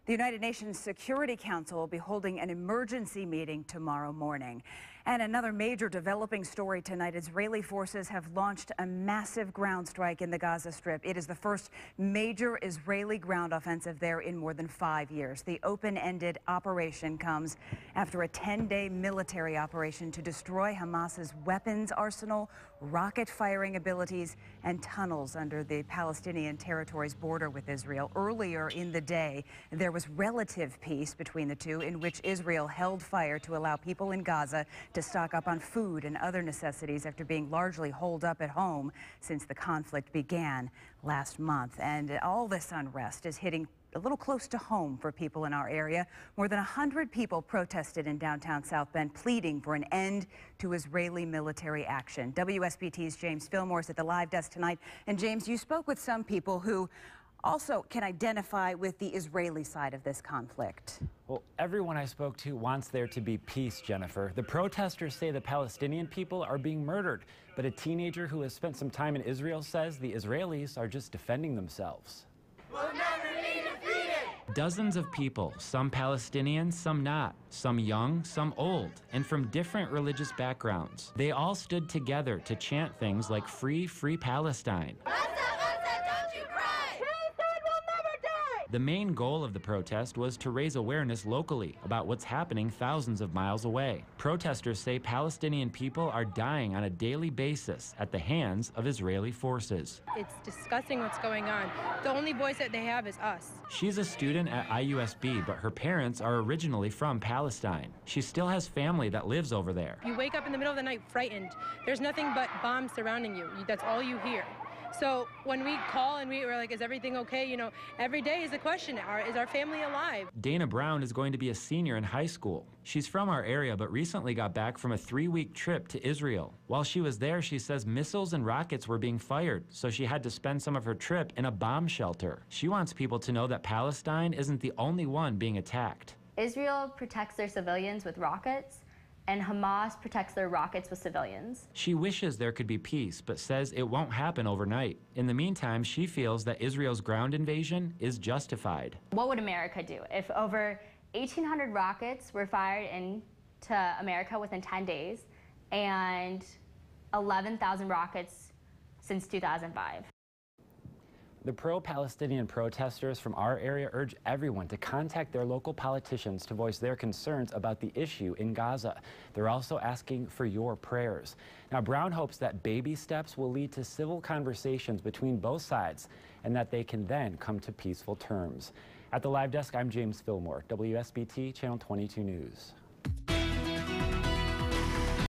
The United Nations Security Council will be holding an emergency meeting tomorrow morning. And another major developing story tonight, Israeli forces have launched a massive ground strike in the Gaza Strip. It is the first major Israeli ground offensive there in more than 5 years. The open-ended operation comes after a 10-day military operation to destroy Hamas's weapons arsenal, rocket firing abilities, and tunnels under the Palestinian territory's border with Israel. Earlier in the day, there was relative peace between the two, in which Israel held fire to allow people in Gaza to stock up on food and other necessities after being largely holed up at home since the conflict began last month. And all this unrest is hitting a little close to home for people in our area. More than 100 people protested in downtown South Bend, pleading for an end to Israeli military action. WSBT's James Fillmore is at the live desk tonight. And James, you spoke with some people who also can identify with the Israeli side of this conflict. Well, everyone I spoke to wants there to be peace, Jennifer. The protesters say the Palestinian people are being murdered, but a teenager who has spent some time in Israel says the Israelis are just defending themselves. We'll never be defeated! Dozens of people, some Palestinians, some not, some young, some old, and from different religious backgrounds. They all stood together to chant things like "Free, Free Palestine." The main goal of the protest was to raise awareness locally about what's happening thousands of miles away. Protesters say Palestinian people are dying on a daily basis at the hands of Israeli forces. It's disgusting what's going on. The only voice that they have is us. She's a student at IUSB, but her parents are originally from Palestine. She still has family that lives over there. You wake up in the middle of the night frightened. There's nothing but bombs surrounding you. That's all you hear. So when we call and we're like, is everything okay? You know, every day is a question. Is our family alive? Dana Brown is going to be a senior in high school. She's from our area, but recently got back from a 3-week trip to Israel. While she was there, she says missiles and rockets were being fired, so she had to spend some of her trip in a bomb shelter. She wants people to know that Palestine isn't the only one being attacked. Israel protects their civilians with rockets, and Hamas protects their rockets with civilians. She wishes there could be peace, but says it won't happen overnight. In the meantime, she feels that Israel's ground invasion is justified. What would America do if over 1,800 rockets were fired into America within 10 days and 11,000 rockets since 2005? The pro-Palestinian protesters from our area urge everyone to contact their local politicians to voice their concerns about the issue in Gaza. They're also asking for your prayers. Now, Brown hopes that baby steps will lead to civil conversations between both sides and that they can then come to peaceful terms. At the live desk, I'm James Fillmore, WSBT Channel 22 News.